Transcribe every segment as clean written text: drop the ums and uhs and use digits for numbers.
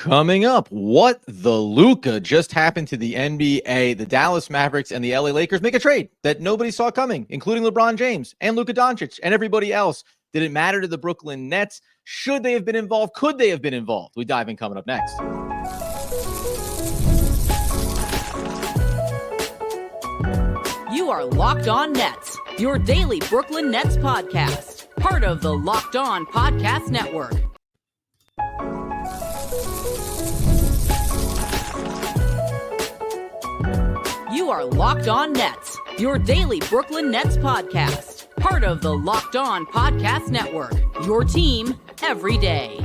Coming up, what the Luka just happened to the NBA. The Dallas Mavericks and the LA Lakers make a trade that nobody saw coming, including LeBron James and Luka Doncic and everybody else. Did it matter to the Brooklyn Nets? Should they have been involved? Could they have been involved? We dive in coming up next. You are Locked On Nets, your daily Brooklyn Nets podcast, part of the Locked On Podcast Network. You are Locked On Nets, your daily Brooklyn Nets podcast, part of the Locked On Podcast Network, your team every day.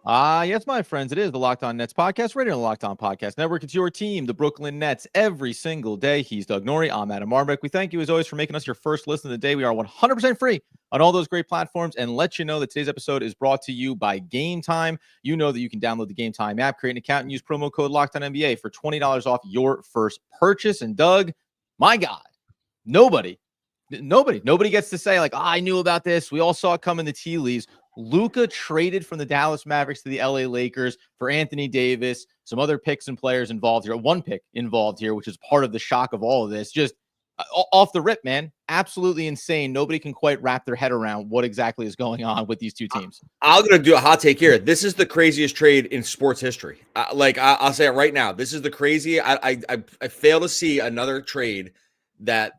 Yes, my friends, it is the Locked On Nets podcast, right here on the Locked On Podcast Network. It's your team, the Brooklyn Nets, every single day. He's Doug Norrie. I'm Adam Marbeck. We thank you, as always, for making us your first listen of the day. We are 100% free on all those great platforms, and let you know that today's episode is brought to you by Gametime. You know that you can download the Gametime app, create an account, and use promo code LOCKEDONNBA for $20 off your first purchase. And Doug, my God, nobody gets to say, like, I knew about this. We all saw it come in the tea leaves. Luka traded from the Dallas Mavericks to the LA Lakers for Anthony Davis, some other picks and players involved here. One pick involved here, which is part of the shock of all of this. Just off the rip, man. Absolutely insane. Nobody can quite wrap their head around what exactly is going on with these two teams. I'm going to do a hot take here. This is the craziest trade in sports history. I'll say it right now. This is the crazy. I fail to see another trade that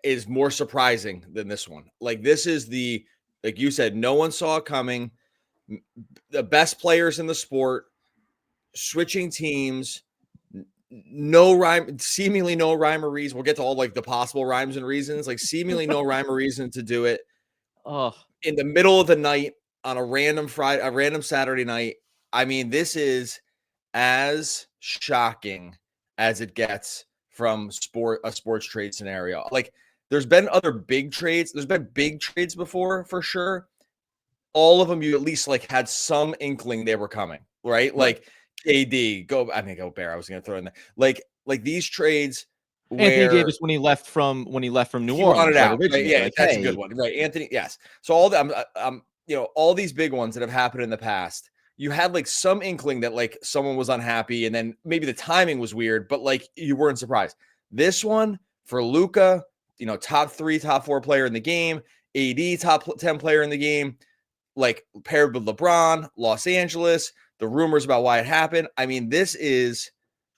is more surprising than this one. Like, this is the, like you said, no one saw it coming. The best players in the sport, switching teams, seemingly no rhyme or reason. We'll get to all like the possible rhymes and reasons, like seemingly no rhyme or reason to do it. In the middle of the night on a random Saturday night. I mean, this is as shocking as it gets from a sports trade scenario. Like, there's been other big trades. There's been big trades before, for sure. All of them, you at least like had some inkling they were coming, right? Like KD, Gobert. I was going to throw in there. Like these trades. Anthony Davis when he left from New Orleans. Wanted out, right? Yeah, like, that's a good one, right? Anthony, yes. So all these big ones that have happened in the past, you had like some inkling that like someone was unhappy, and then maybe the timing was weird, but like you weren't surprised. This one for Luka, top 3, top 4 player in the game, AD top 10 player in the game, like paired with LeBron, Los Angeles, the rumors about why it happened. I mean, this is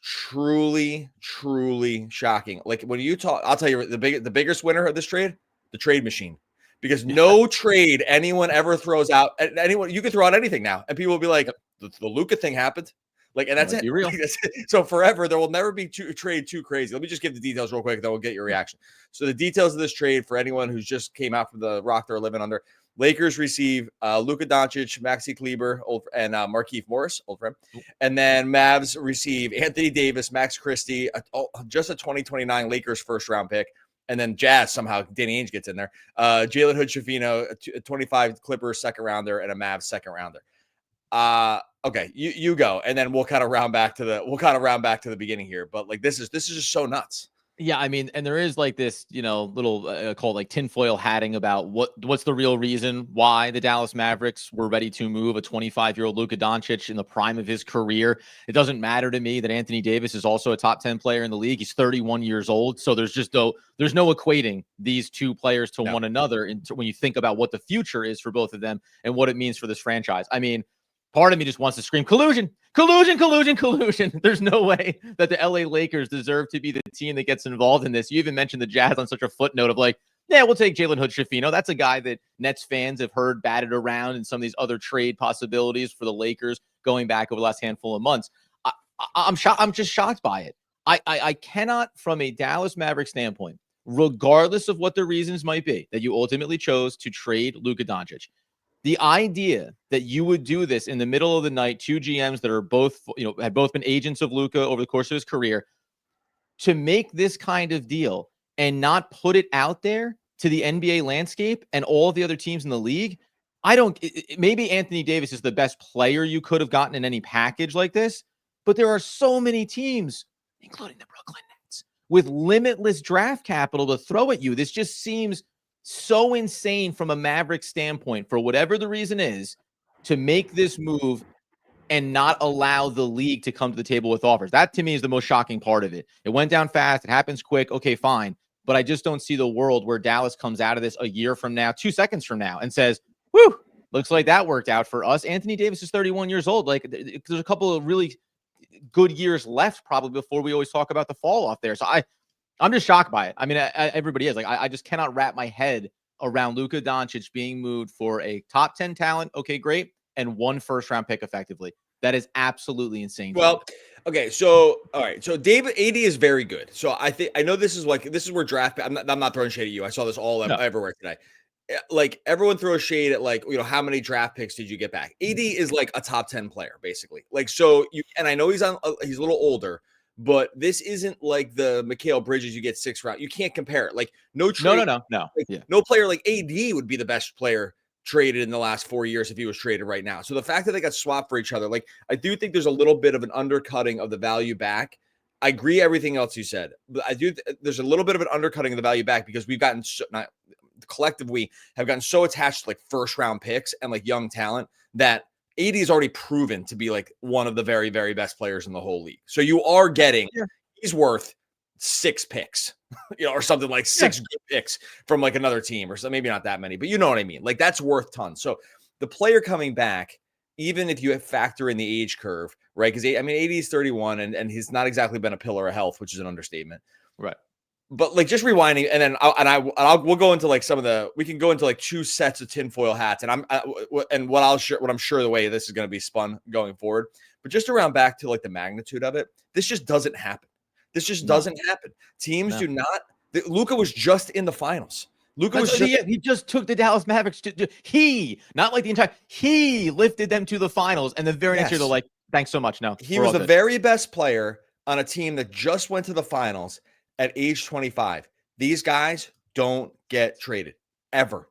truly, truly shocking. Like, when you talk, I'll tell you the biggest winner of this trade, the trade machine, because no trade anyone ever throws out, you can throw out anything now, and people will be like, the Luka thing happened. Like, and that's it. Real. So forever, there will never be a trade too crazy. Let me just give the details real quick, then we'll get your reaction. So the details of this trade, for anyone who's just came out from the rock they're living under: Lakers receive Luka Doncic, Maxi Kleber, and Markieff Morris, old friend. And then Mavs receive Anthony Davis, Max Christie, just a 2029 Lakers first-round pick. And then Jazz, somehow, Danny Ainge gets in there. Jalen Hood-Schifino, a 25 Clippers second-rounder, and a Mavs second-rounder. Okay, you go, and then we'll kind of round back to the beginning here. But like, this is just so nuts. Yeah, I mean, and there is like this, little called like tinfoil hatting about what's the real reason why the Dallas Mavericks were ready to move a 25-year-old Luka Doncic in the prime of his career. It doesn't matter to me that Anthony Davis is also a top 10 player in the league. He's 31 years old, so there's no equating these two players to one another when you think about what the future is for both of them and what it means for this franchise. I mean, part of me just wants to scream collusion. There's no way that the LA Lakers deserve to be the team that gets involved in this. You even mentioned the Jazz on such a footnote of like, yeah, we'll take Jalen Hood-Schifino. That's a guy that Nets fans have heard batted around in some of these other trade possibilities for the Lakers going back over the last handful of months. I'm just shocked by it. I cannot, from a Dallas Mavericks standpoint, regardless of what the reasons might be, that you ultimately chose to trade Luka Doncic. The idea that you would do this in the middle of the night, two GMs that are both, had both been agents of Luka over the course of his career, to make this kind of deal and not put it out there to the NBA landscape and all the other teams in the league. Maybe Anthony Davis is the best player you could have gotten in any package like this, but there are so many teams, including the Brooklyn Nets, with limitless draft capital to throw at you. This just seems so insane from a Mavericks standpoint, for whatever the reason is, to make this move and not allow the league to come to the table with offers. That to me is the most shocking part of it. It went down fast. It happens quick. Okay, fine. But I just don't see the world where Dallas comes out of this a year from now, 2 seconds from now, and says, whew, looks like that worked out for us. Anthony Davis is 31 years old. Like, there's a couple of really good years left probably before we always talk about the fall off there. So I'm just shocked by it. I mean, everybody is. Like, I just cannot wrap my head around Luka Doncic being moved for a top 10 talent. Okay, great. And 1 first-round pick effectively. That is absolutely insane. Well, okay, so all right, so AD is very good. So I know this is where draft. I'm not throwing shade at you. I saw this everywhere today. Like, everyone throws shade at, like, how many draft picks did you get back? AD is like a top 10 player basically. Like, so and I know he's a little older, but this isn't like the Mikal Bridges you get 6th round. You can't compare it. Like, no. Like, no player like AD would be the best player traded in the last 4 years if he was traded right now. So the fact that they got swapped for each other, like, I do think there's a little bit of an undercutting of the value back. I agree everything else you said, but there's a little bit of an undercutting of the value back because we've gotten collectively have gotten so attached to like first round picks and like young talent that AD is already proven to be like one of the very, very best players in the whole league. So you are getting, he's worth 6 picks, or something like 6 good picks from like another team, or so, maybe not that many, but you know what I mean? Like, that's worth tons. So the player coming back, even if you factor in the age curve, right? Because AD is 31 and he's not exactly been a pillar of health, which is an understatement. Right. But like, just rewinding, and then we'll go into like we can go into like 2 sets of tinfoil hats, and what I'm sure the way this is going to be spun going forward. But just around back to like the magnitude of it, this just doesn't happen. This just doesn't happen. Teams do not. Luka was just in the finals. He just took the Dallas Mavericks not like the entire. He lifted them to the finals, and the very next year they're like, "Thanks so much." No, he was the very best player on a team that just went to the finals at age 25. These guys don't get traded ever.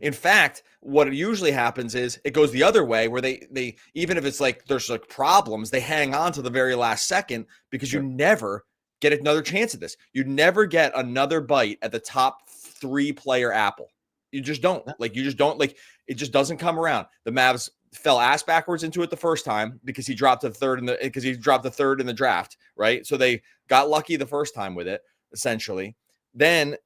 In fact, what usually happens is it goes the other way, where they even if it's like there's like problems, they hang on to the very last second because you never get another chance at this. You never get another bite at the top 3 player apple. You just don't. Like, it just doesn't come around. The Mavs fell ass backwards into it the first time because he dropped the third in the draft, right? So they got lucky the first time with it, essentially. Then,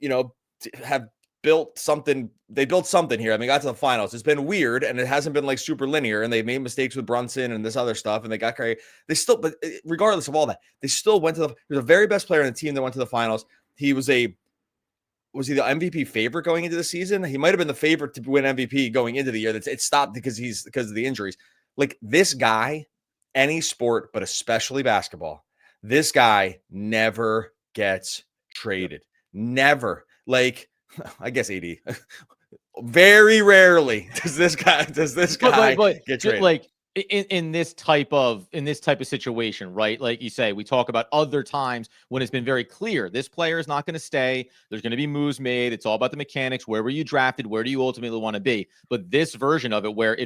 have built something. They built something here. I mean, got to the finals. It's been weird, and it hasn't been like super linear, and they made mistakes with Brunson and this other stuff, and they got crazy. But regardless of all that, they still went to he was the very best player on the team that went to the finals. Was he the MVP favorite going into the season? He might have been the favorite to win MVP going into the year. It stopped because of the injuries. Like, this guy, any sport, but especially basketball, this guy never gets traded. Never. Like, I guess AD. Very rarely does this guy get traded. Like, in this type of situation, right? Like you say, we talk about other times when it's been very clear this player is not going to stay. There's going to be moves made. It's all about the mechanics. Where were you drafted? Where do you ultimately want to be? But this version of it, where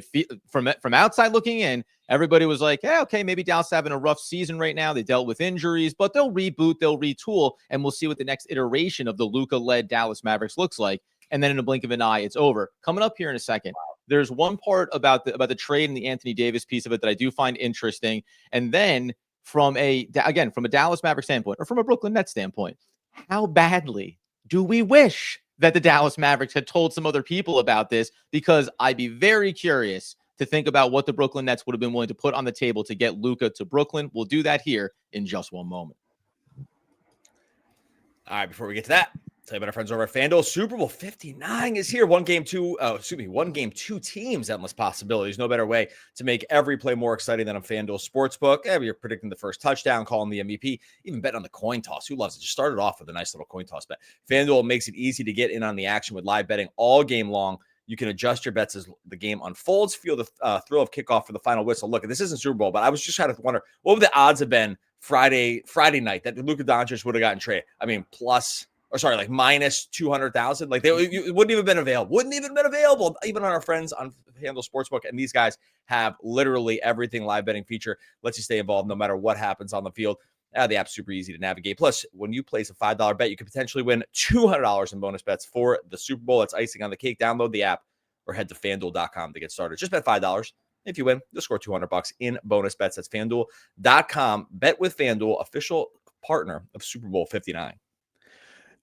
from outside looking in, everybody was like, "Yeah, okay, maybe Dallas having a rough season right now. They dealt with injuries, but they'll reboot, they'll retool, and we'll see what the next iteration of the Luka-led Dallas Mavericks looks like." And then in a blink of an eye, it's over. Coming up here in a second. There's one part about the trade and the Anthony Davis piece of it that I do find interesting. And then from a Dallas Mavericks standpoint, or from a Brooklyn Nets standpoint, how badly do we wish that the Dallas Mavericks had told some other people about this? Because I'd be very curious to think about what the Brooklyn Nets would have been willing to put on the table to get Luka to Brooklyn. We'll do that here in just one moment. All right, before we get to that, tell you about our friends over at FanDuel. Super Bowl 59 is here. One game, 2 teams, endless possibilities. No better way to make every play more exciting than on FanDuel Sportsbook. You're predicting the first touchdown, calling the MVP, even betting on the coin toss. Who loves it? Just started off with a nice little coin toss bet. FanDuel makes it easy to get in on the action with live betting all game long. You can adjust your bets as the game unfolds. Feel the thrill of kickoff for the final whistle. Look, this isn't Super Bowl, but I was just trying to wonder, what would the odds have been Friday night that Luka Doncic would have gotten traded? I mean, minus 200,000. Like, it wouldn't even been available. Even on our friends on FanDuel Sportsbook. And these guys have literally everything live betting feature. Lets you stay involved no matter what happens on the field. The app's super easy to navigate. Plus, when you place a $5 bet, you could potentially win $200 in bonus bets for the Super Bowl. That's icing on the cake. Download the app or head to FanDuel.com to get started. Just bet $5. If you win, you'll score $200 in bonus bets. That's FanDuel.com. Bet with FanDuel, official partner of Super Bowl 59.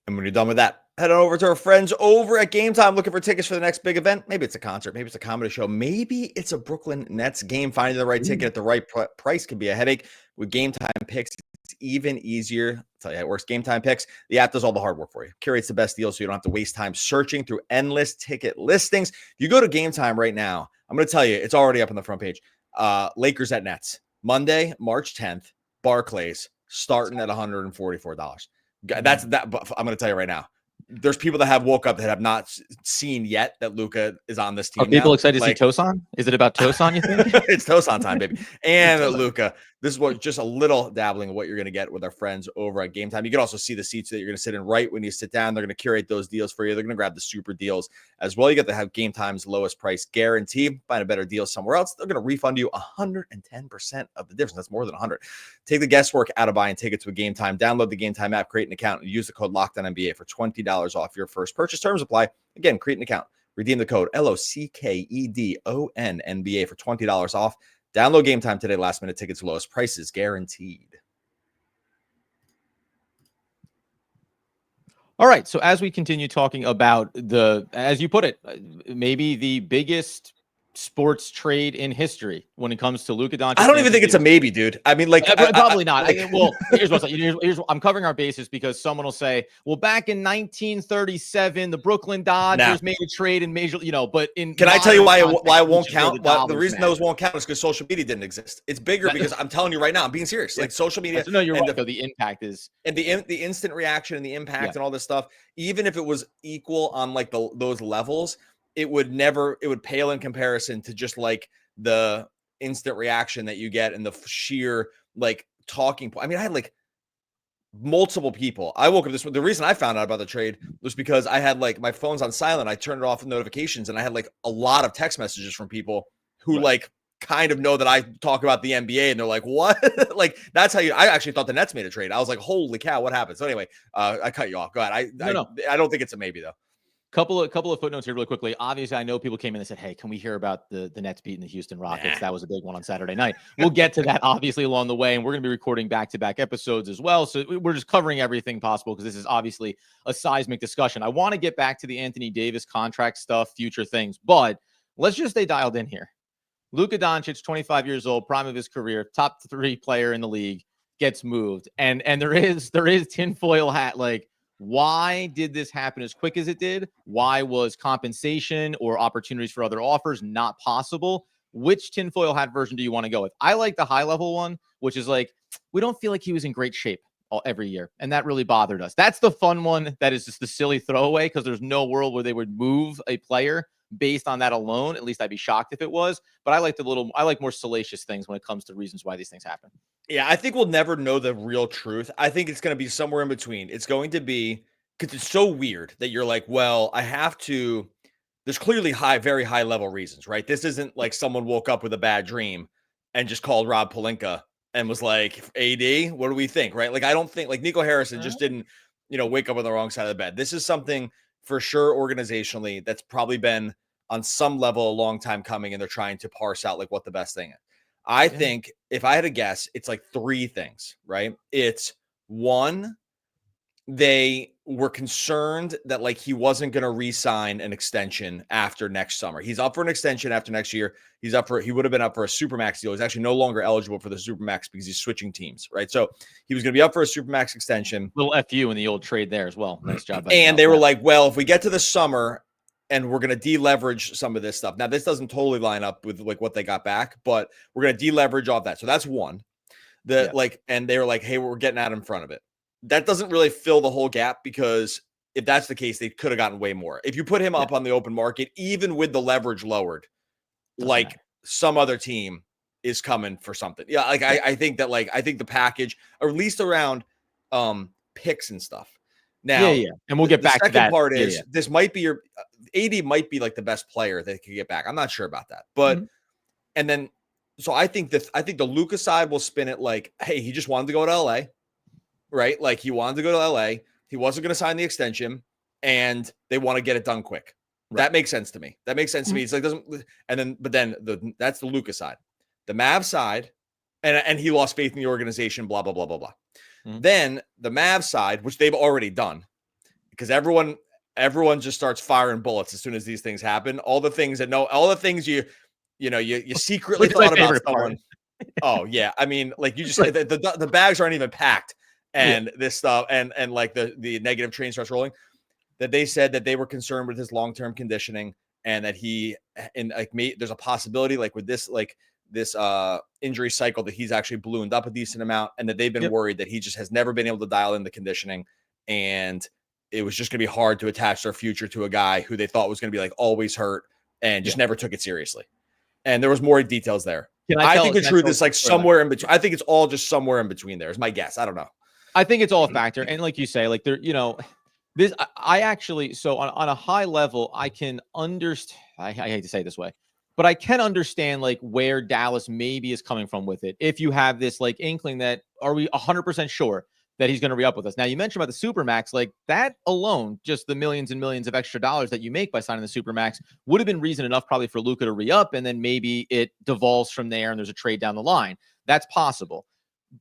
And when you're done with that, head on over to our friends over at Gametime looking for tickets for the next big event. Maybe it's a concert. Maybe it's a comedy show. Maybe it's a Brooklyn Nets game. Finding the right ticket at the right price can be a headache. With Gametime picks, it's even easier. I'll tell you how it works. Gametime picks, the app does all the hard work for you. Curates the best deals so you don't have to waste time searching through endless ticket listings. If you go to Gametime right now, I'm going to tell you, it's already up on the front page. Lakers at Nets. Monday, March 10th, Barclays, starting at $144. That's that. But I'm going to tell you right now, there's people that have woke up that have not seen yet that Luka is on this team. Are people now. excited to see Tosan? Is it about Tosan, you think? It's Tosan time, baby. And Luka. This is what just a little dabbling of what you're going to get with our friends over at Gametime. You can also see the seats that you're going to sit in right when you sit down. They're going to curate those deals for you. They're going to grab the super deals as well. You get to have Gametime's lowest price guarantee. Find a better deal somewhere else, they're going to refund you 110% of the difference. That's more than 100. Take the guesswork out of buying tickets with Gametime. Download the Gametime app, create an account, and use the code LOCKEDONNBA for $20 off your first purchase. Terms apply. Again, create an account. Redeem the code LOCKEDONNBA for $20 off. Download Gametime today. Last minute tickets, lowest prices guaranteed. All right. So as we continue talking about as you put it, maybe the biggest sports trade in history when it comes to Luka Doncic. I don't even think it's a maybe, dude. I mean, probably not. Well, here's I'm covering our bases because someone will say, well, back in 1937, the Brooklyn Dodgers made a trade and major, but can I tell you why it won't count? The reason those won't count is because social media didn't exist. It's bigger because I'm telling you right now, I'm being serious. Like social media. No, you're right. The impact is and the instant reaction and the impact and all this stuff. Even if it was equal on like those levels, it would pale in comparison to just like the instant reaction that you get and the sheer like talking point. I mean, I had like multiple people. I woke up the reason I found out about the trade was because I had like my phone's on silent. I turned it off with notifications and I had like a lot of text messages from people who like kind of know that I talk about the NBA and they're like, what? Like, that's how I actually thought the Nets made a trade. I was like, holy cow, what happened? So anyway, I cut you off. Go ahead. I don't think it's a maybe though. Couple of footnotes here really quickly. Obviously, I know people came in and said, hey, can we hear about the Nets beating the Houston Rockets? That was a big one on Saturday night. We'll get to that obviously along the way, and we're going to be recording back-to-back episodes as well. So we're just covering everything possible because this is obviously a seismic discussion. I want to get back to the Anthony Davis contract stuff, future things, but let's just stay dialed in here. Luka Doncic, 25 years old, prime of his career, top 3 player in the league, gets moved. And there is tinfoil hat, like, why did this happen as quick as it did? Why was compensation or opportunities for other offers not possible? Which tinfoil hat version do you want to go with? I like the high level one, which is like, we don't feel like he was in great shape every year. And that really bothered us. That's the fun one. That is just the silly throwaway because there's no world where they would move a player based on that alone. At least I'd be shocked if it was. But I like more salacious things when it comes to reasons why these things happen. Yeah, I think we'll never know the real truth. I think it's going to be somewhere in between. It's going to be, because it's so weird that you're like, well, I have to, there's clearly very high level reasons, right? This isn't like someone woke up with a bad dream and just called Rob Pelinka and was like, AD, what do we think, right? Like, I don't think, like Nico Harrison just didn't, wake up on the wrong side of the bed. This is something for sure organizationally that's probably been on some level a long time coming, and they're trying to parse out like what the best thing is. I think if I had to guess, it's like 3 things, right? It's 1, they were concerned that like he wasn't going to re-sign an extension after next summer. He's up for an extension after next year. He would have been up for a Supermax deal. He's actually no longer eligible for the Supermax because he's switching teams, right? So he was going to be up for a Supermax extension. Little FU in the old trade there as well. Nice job. And they were like, well, if we get to the summer and we're going to deleverage some of this stuff. Now, this doesn't totally line up with like what they got back, but we're going to deleverage off that. So that's 1. And they were like, hey, we're getting out in front of it. That doesn't really fill the whole gap because if that's the case, they could have gotten way more. If you put him up on the open market, even with the leverage lowered, some other team is coming for something. Yeah. Like I think the package, or at least around picks and stuff. Now, and we'll get back to that. The second part is this might be your AD might be like the best player they could get back. I'm not sure about that, but and then so I think the Luka side will spin it like, hey, he just wanted to go to LA, right? Like he wanted to go to LA. He wasn't going to sign the extension, and they want to get it done quick. Right. That makes sense to me. That makes sense to me. It's like but then that's the Luka side, the Mav side, and he lost faith in the organization. Blah blah blah blah blah. Then the Mav side, which they've already done, because everyone just starts firing bullets as soon as these things happen. All the things you secretly thought about someone. Oh yeah, I mean, like you just said, the bags aren't even packed, and this stuff, and like the negative train starts rolling. That they said that they were concerned with his long-term conditioning, and that there's a possibility like with this injury cycle that he's actually ballooned up a decent amount, and that they've been worried that he just has never been able to dial in the conditioning, and it was just going to be hard to attach their future to a guy who they thought was going to be like always hurt and just never took it seriously. And there was more details there. I think the truth is like somewhere in between. I think it's all just somewhere in between there is my guess. I don't know. I think it's all a factor. And like you say, like there, this, I actually, so on a high level, I can understand, I hate to say it this way, but I can understand like where Dallas maybe is coming from with it. If you have this like inkling that, are we 100% sure that he's going to re-up with us? Now, you mentioned about the Supermax, like that alone, just the millions and millions of extra dollars that you make by signing the Supermax would have been reason enough probably for Luka to re-up, and then maybe it devolves from there and there's a trade down the line. That's possible.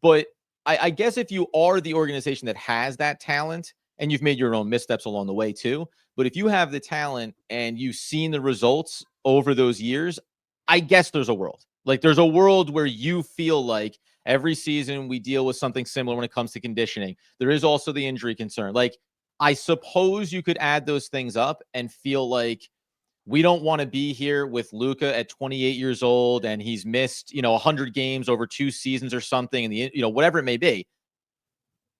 But I guess if you are the organization that has that talent, and you've made your own missteps along the way too, but if you have the talent and you've seen the results over those years, I guess there's a world. Like there's a world where you feel like every season we deal with something similar when it comes to conditioning. There is also the injury concern. Like I suppose you could add those things up and feel like we don't want to be here with Luka at 28 years old and he's missed, 100 games over 2 seasons or something, and whatever it may be.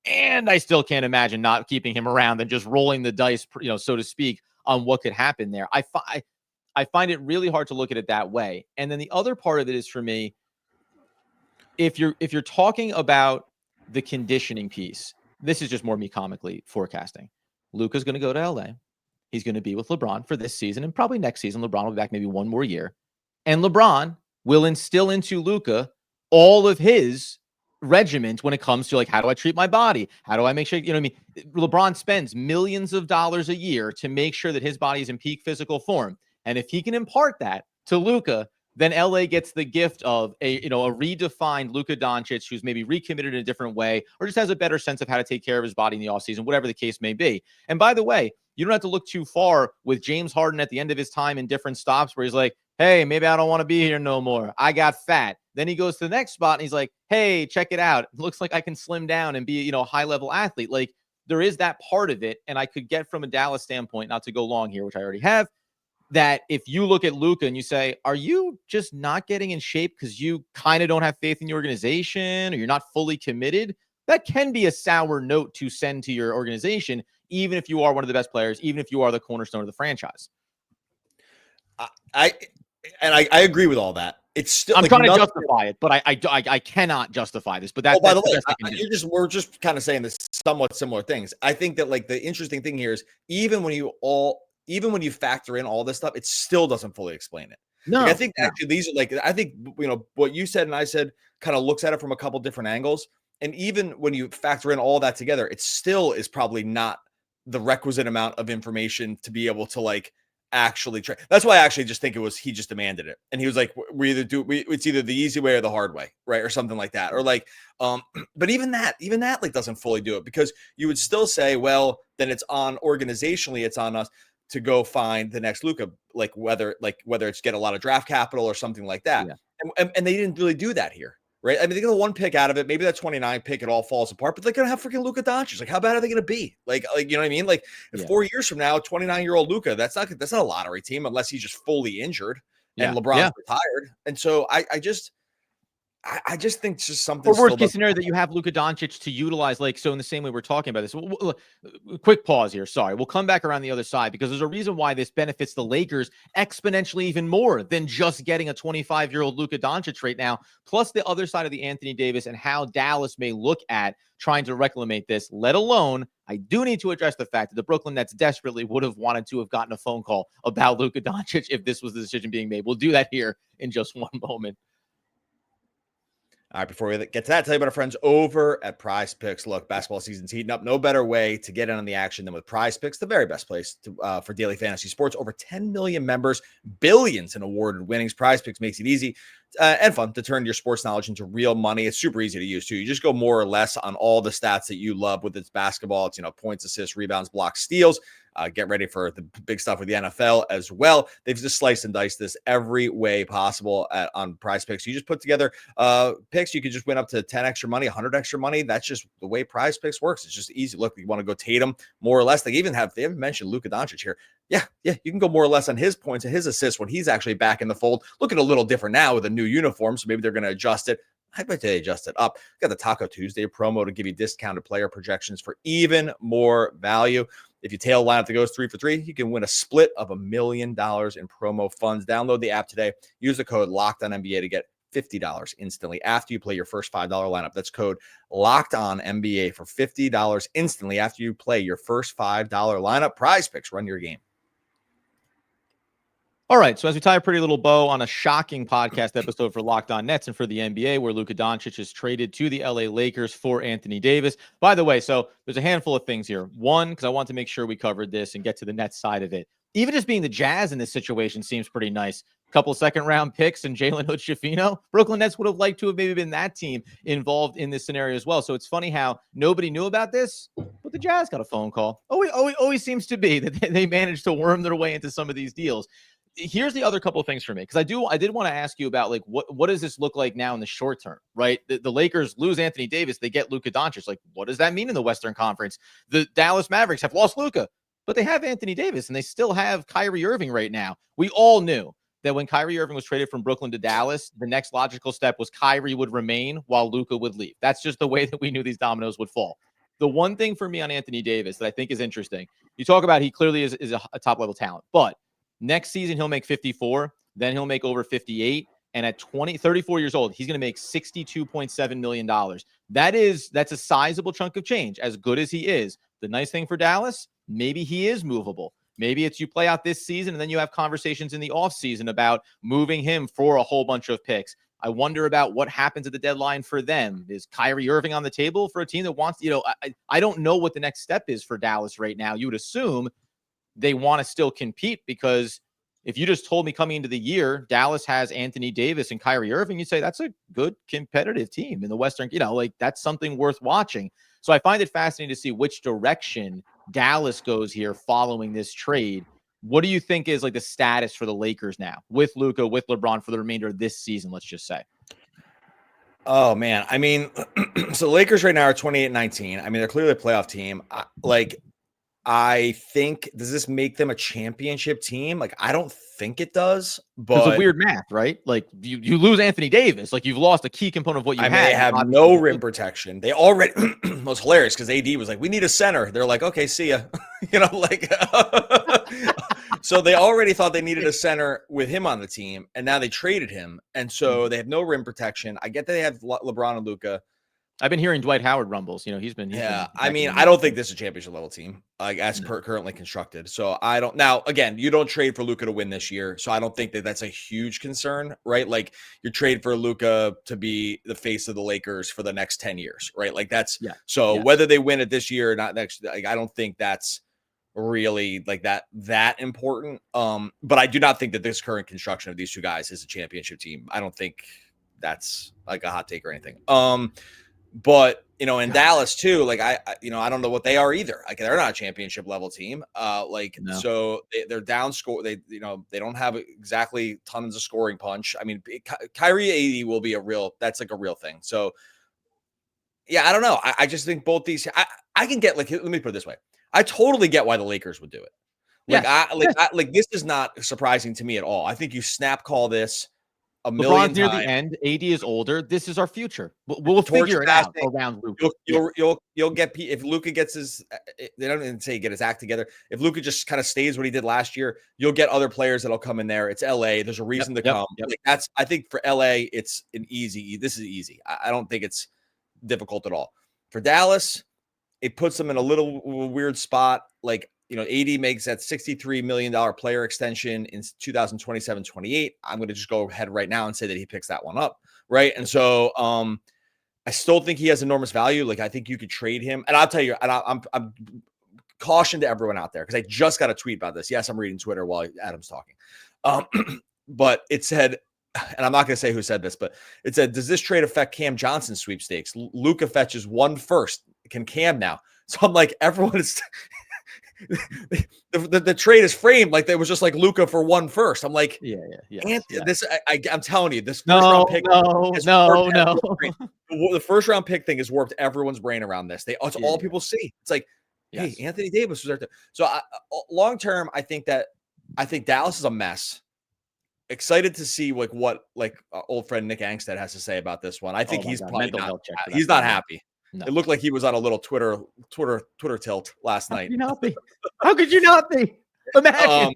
And I still can't imagine not keeping him around and just rolling the dice, so to speak, on what could happen there. I find it really hard to look at it that way. And then the other part of it is, for me, if you're talking about the conditioning piece, this is just more me comically forecasting. Luka's going to go to LA. He's going to be with LeBron for this season, and probably next season LeBron will be back maybe one more year. And LeBron will instill into Luka all of his regiment when it comes to like, how do I treat my body? How do I make sure, LeBron spends millions of dollars a year to make sure that his body is in peak physical form. And if he can impart that to Luka, then LA gets the gift of a redefined Luka Doncic who's maybe recommitted in a different way, or just has a better sense of how to take care of his body in the offseason, whatever the case may be. And by the way, you don't have to look too far with James Harden at the end of his time in different stops where he's like, hey, maybe I don't want to be here no more. I got fat. Then he goes to the next spot and he's like, hey, check it out. It looks like I can slim down and be, a high-level athlete. Like, there is that part of it. And I could get from a Dallas standpoint, not to go long here, which I already have, that if you look at Luka and you say, are you just not getting in shape because you kind of don't have faith in the organization or you're not fully committed? That can be a sour note to send to your organization, even if you are one of the best players, even if you are the cornerstone of the franchise. I agree with all that. It's still, I'm trying to justify it, but I cannot justify this. But that's, by the way, we're just kind of saying this somewhat similar things. I think that like the interesting thing here is even when you factor in all this stuff, it still doesn't fully explain it. No, like, I think actually these are like, I think what you said and I said kind of looks at it from a couple different angles. And even when you factor in all that together, it still is probably not the requisite amount of information to be able to like actually try. That's why I actually just think he just demanded it. And he was like, it's either the easy way or the hard way, right? Or something like that. Or like, but even that like doesn't fully do it, because you would still say, well, then it's organizationally, it's on us to go find the next Luka, like whether it's get a lot of draft capital or something like that. Yeah. And they didn't really do that here. Right. I mean, they get a 1 pick out of it. Maybe that 29 pick, it all falls apart, but they're going to have freaking Luka Doncic. Like, how bad are they going to be? Like, you know what I mean? Like 4 years from now, 29-year-old Luka, that's not a lottery team unless he's just fully injured and LeBron's retired. And so I just think it's just something. Or worst case scenario that you have Luka Doncic to utilize, like, so in the same way we're talking about this. Quick pause here. Sorry. We'll come back around the other side, because there's a reason why this benefits the Lakers exponentially even more than just getting a 25-year-old Luka Doncic right now, plus the other side of the Anthony Davis and how Dallas may look at trying to reclamate this, let alone, I do need to address the fact that the Brooklyn Nets desperately would have wanted to have gotten a phone call about Luka Doncic if this was the decision being made. We'll do that here in just one moment. All right, before we get to that, tell you about our friends over at Prize Picks. Look, basketball season's heating up. No better way to get in on the action than with Prize Picks, the very best place for daily fantasy sports. Over 10 million members, billions in awarded winnings. Prize Picks makes it easy and fun to turn your sports knowledge into real money. It's super easy to use, too. You just go more or less on all the stats that you love with its basketball. It's, points, assists, rebounds, blocks, steals. Get ready for the big stuff with the NFL as well. They've just sliced and diced this every way possible on Prize Picks. You just put together picks. You could just win up to 10 extra money, 100 extra money. That's just the way Prize Picks works. It's just easy. Look, you want to go Tatum more or less. They haven't mentioned Luka Doncic here. Yeah, you can go more or less on his points and his assists when he's actually back in the fold. Looking a little different now with a new uniform, so maybe they're going to adjust it. I bet they adjust it up. Got the Taco Tuesday promo to give you discounted player projections for even more value. If you tail lineup that goes 3 for 3, you can win a split of $1 million in promo funds. Download the app today. Use the code LOCKEDONNBA to get $50 instantly after you play your first $5 lineup. That's code LOCKEDONNBA for $50 instantly after you play your first $5 lineup. Prize Picks, run your game. All right, so as we tie a pretty little bow on a shocking podcast episode for Locked On Nets and for the NBA, where Luka Doncic is traded to the LA Lakers for Anthony Davis. By the way, so there's a handful of things here. One, because I want to make sure we covered this and get to the Nets side of it. Even just being the Jazz in this situation seems pretty nice. A couple of second-round picks and Jalen Hood-Schifino. Brooklyn Nets would have liked to have maybe been that team involved in this scenario as well. So it's funny how nobody knew about this, but the Jazz got a phone call. Always seems to be that they managed to worm their way into some of these deals. Here's the other couple of things for me, because I did want to ask you about, like, what does this look like now in the short term, right? The Lakers lose Anthony Davis, they get Luka Doncic. Like, what does that mean in the Western Conference? The Dallas Mavericks have lost Luka, but they have Anthony Davis, and they still have Kyrie Irving right now. We all knew that when Kyrie Irving was traded from Brooklyn to Dallas, the next logical step was Kyrie would remain while Luka would leave. That's just the way that we knew these dominoes would fall. The one thing for me on Anthony Davis that I think is interesting, you talk about he clearly is a top-level talent, but next season, he'll make 54. Then he'll make over 58. And at 34 years old, he's going to make $62.7 million. That's a sizable chunk of change, as good as he is. The nice thing for Dallas, maybe he is movable. Maybe it's you play out this season, and then you have conversations in the offseason about moving him for a whole bunch of picks. I wonder about what happens at the deadline for them. Is Kyrie Irving on the table for a team that wants, I don't know what the next step is for Dallas right now. You would assume they want to still compete, because if you just told me coming into the year, Dallas has Anthony Davis and Kyrie Irving, you'd say that's a good competitive team in the Western, that's something worth watching. So I find it fascinating to see which direction Dallas goes here following this trade. What do you think is like the status for the Lakers now with Luka, with LeBron for the remainder of this season, let's just say? Oh, man. I mean, so the Lakers right now are 28-19. I mean, they're clearly a playoff team. I think, does this make them a championship team? Like, I don't think it does, but it's a weird math, right? Like, you lose Anthony Davis, like you've lost a key component of what you had. They have no rim protection. They already it was hilarious because AD was like, we need a center. They're like, okay, see ya. So they already thought they needed a center with him on the team, and now they traded him. And so they have no rim protection. I get that they have LeBron and Luka. I've been hearing Dwight Howard rumbles. He's been. I mean, I don't think this is a championship level team, like as currently constructed. So I don't. Now, again, you don't trade for Luka to win this year, so I don't think that that's a huge concern, right? Like you're trading for Luka to be the face of the Lakers for the next 10 years, right? Like that's whether they win it this year or not next, like I don't think that's really like that important. But I do not think that this current construction of these two guys is a championship team. I don't think that's like a hot take or anything. But in Dallas too, like I don't know what they are either. Like they're not a championship level team. So they're down score. They don't have exactly tons of scoring punch. I mean, Kyrie AD will be that's like a real thing. So yeah, I don't know. I just think both these. I can get, like, let me put it this way. I totally get why the Lakers would do it. Like this is not surprising to me at all. I think you snap call this. LeBron's near the end. AD is older. This is our future. We'll figure it out around Luka. You'll get, if Luka gets they don't even say get his act together. If Luka just kind of stays what he did last year, you'll get other players that'll come in there. It's LA. There's a reason to come. Like I think for LA, this is easy. I don't think it's difficult at all. For Dallas, it puts them in a little weird spot. Like AD makes that $63 million player extension in 2027-28. I'm going to just go ahead right now and say that he picks that one up. Right. And so I still think he has enormous value. Like, I think you could trade him. And I'll tell you, and I'm caution to everyone out there, because I just got a tweet about this. Yes, I'm reading Twitter while Adam's talking. But it said, and I'm not going to say who said this, but it said, does this trade affect Cam Johnson's sweepstakes? Luka fetches 1 first. Can Cam now? So I'm like, everyone is the trade is framed like there was just like Luka for 1 first. I'm like, this I'm telling you, this first round pick the first round pick thing has warped everyone's brain around this. It's all people see. It's like, hey, Anthony Davis was there. So long term, I think Dallas is a mess. Excited to see what old friend Nick Angstead has to say about this one. I think he's probably he's not happy. No. It looked like he was on a little Twitter tilt last night. How could you not be? Imagine.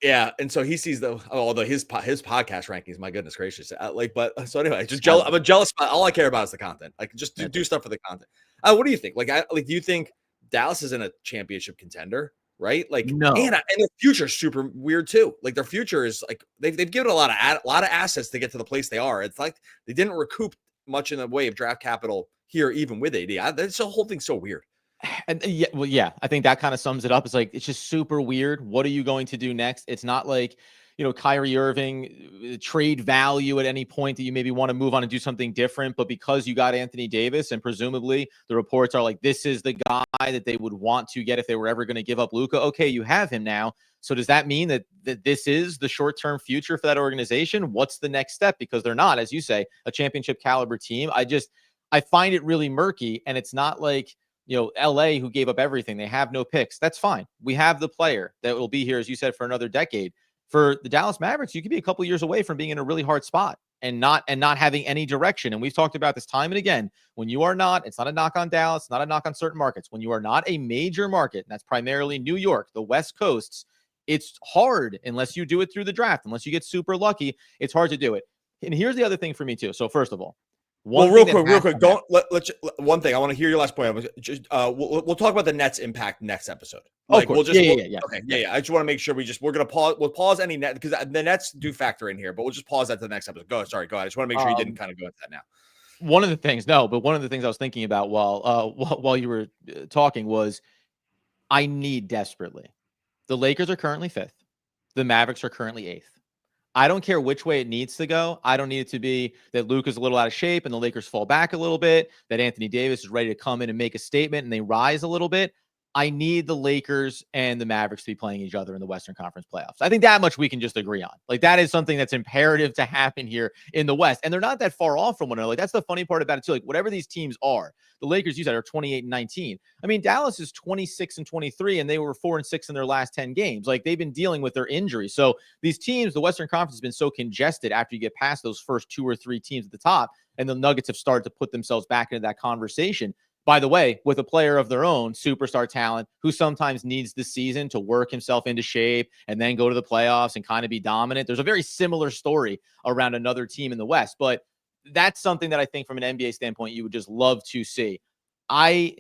Yeah, and so he sees although his podcast rankings, my goodness gracious, but so anyway, just jealous. I'm a jealous. All I care about is the content. Like, just do stuff for the content. What do you think? Do you think Dallas is in a championship contender? Right? Like, no. And their future is super weird too. Like, their future is like they've given a lot of assets to get to the place they are. It's like they didn't recoup much in the way of draft capital here, even with AD. This whole thing's so weird. And I think that kind of sums it up. It's like, it's just super weird. What are you going to do next? It's not like, Kyrie Irving trade value at any point that you maybe want to move on and do something different. But because you got Anthony Davis, and presumably the reports are like, this is the guy that they would want to get if they were ever going to give up Luka. Okay, you have him now. So does that mean that this is the short-term future for that organization? What's the next step? Because they're not, as you say, a championship caliber team. I find it really murky. And it's not like, LA, who gave up everything. They have no picks. That's fine. We have the player that will be here, as you said, for another decade. For the Dallas Mavericks, you could be a couple years away from being in a really hard spot and not having any direction. And we've talked about this time and again. When you are not, it's not a knock on Dallas, it's not a knock on certain markets. When you are not a major market, and that's primarily New York, the West Coasts, it's hard unless you do it through the draft. Unless you get super lucky, it's hard to do it. And here's the other thing for me too. So first of all, real quick. Don't let's one thing. I want to hear your last point. We'll talk about the Nets' impact next episode. Okay. I just want to make sure we're gonna pause. We'll pause any net, because the Nets do factor in here, but we'll just pause that to the next episode. Go ahead. I just want to make sure you didn't kind of go into that now. One of the things I was thinking about while you were talking was, I need desperately. The Lakers are currently 5th. The Mavericks are currently 8th. I don't care which way it needs to go. I don't need it to be that Luka's a little out of shape and the Lakers fall back a little bit, that Anthony Davis is ready to come in and make a statement and they rise a little bit. I need the Lakers and the Mavericks to be playing each other in the Western Conference playoffs. I think that much we can just agree on. Like, that is something that's imperative to happen here in the West. And they're not that far off from one another. Like, that's the funny part about it too. Like, whatever these teams are, the Lakers, you said, are 28-19. I mean, Dallas is 26-23, and they were 4-6 in their last 10 games. Like, they've been dealing with their injuries. So these teams, the Western Conference has been so congested after you get past those first 2 or 3 teams at the top, and the Nuggets have started to put themselves back into that conversation. By the way, with a player of their own, superstar talent, who sometimes needs the season to work himself into shape and then go to the playoffs and kind of be dominant. There's a very similar story around another team in the West, but that's something that I think from an NBA standpoint, you would just love to see. I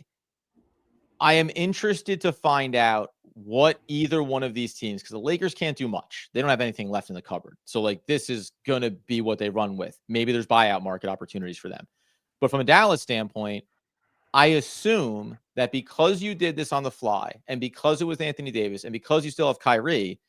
am interested to find out what either one of these teams, because the Lakers can't do much. They don't have anything left in the cupboard. So, like, this is going to be what they run with. Maybe there's buyout market opportunities for them. But from a Dallas standpoint, I assume that because you did this on the fly, and because it was Anthony Davis, and because you still have Kyrie,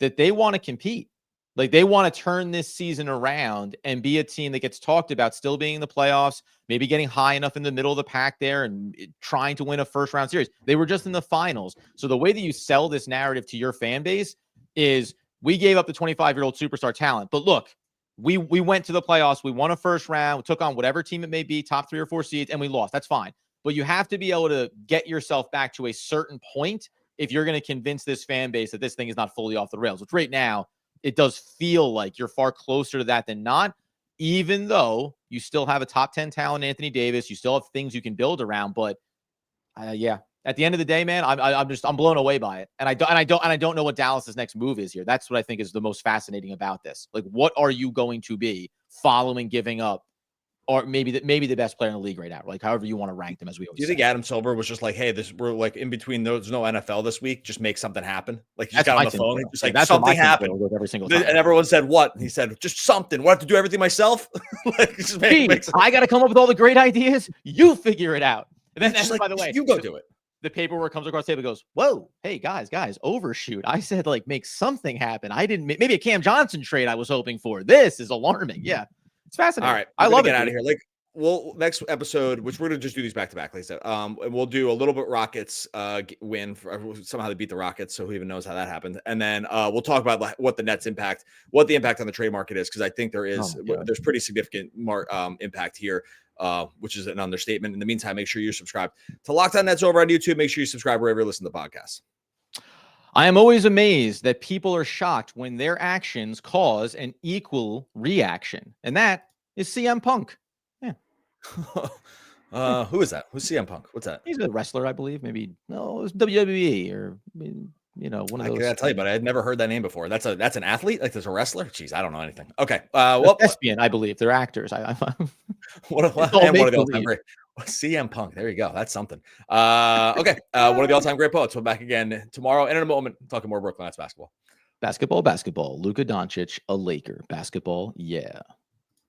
that they want to compete. Like, they want to turn this season around and be a team that gets talked about still being in the playoffs, maybe getting high enough in the middle of the pack there and trying to win a first-round series. They were just in the finals. So the way that you sell this narrative to your fan base is, we gave up the 25-year-old superstar talent, but look, we went to the playoffs, we won a first round, we took on whatever team it may be, top 3 or 4 seeds, and we lost. That's fine. But you have to be able to get yourself back to a certain point if you're going to convince this fan base that this thing is not fully off the rails, which right now it does feel like you're far closer to that than not, even though you still have a top 10 talent, Anthony Davis. You still have things you can build around. But at the end of the day, man, I'm blown away by it. And I don't know what Dallas's next move is here. That's what I think is the most fascinating about this. Like, what are you going to be following giving up or maybe the best player in the league right now. Like however you want to rank them, as we always Do you think Adam Silver was just like, hey, we're like in between, there's no NFL this week, just make something happen? Like he just got on the phone, and just like something happened every single time. And everyone said what? And he said, just something. What, I have to do everything myself? Like, just I got to come up with all the great ideas. You figure it out. And then, just like, by the way, you go do it. The paperwork comes across the table, goes, whoa, hey guys, overshoot. I said like make something happen. I didn't. Maybe a Cam Johnson trade I was hoping for. This is alarming. Yeah, it's fascinating. All right, I love it. Get out of here. Like, well, next episode, which we're gonna just do these back to back, like I said. And we'll do a little bit Rockets win. Somehow they beat the Rockets, so who even knows how that happened? And then we'll talk about what the Nets impact, what the impact on the trade market is, because I think there's pretty significant impact here. Which is an understatement. In the meantime, make sure you're subscribed to Locked On Nets over on YouTube. Make sure you subscribe wherever you listen to podcasts. I am always amazed that people are shocked when their actions cause an equal reaction. And that is CM Punk. Yeah. Who is that? Who's CM Punk? What's that? He's a wrestler, I believe. Maybe, no, it was WWE or, one of those. I gotta tell you, but I had never heard that name before. That's an athlete? Like there's a wrestler? Jeez, I don't know anything. Okay. Well, thespian, I believe. They're actors. One of the all-time great. CM Punk. There you go. That's something. Okay. One of the all-time great poets. We'll be back again tomorrow. And in a moment, talking more Brooklyn Nets basketball. Basketball. Luka Doncic, a Laker. Basketball. Yeah.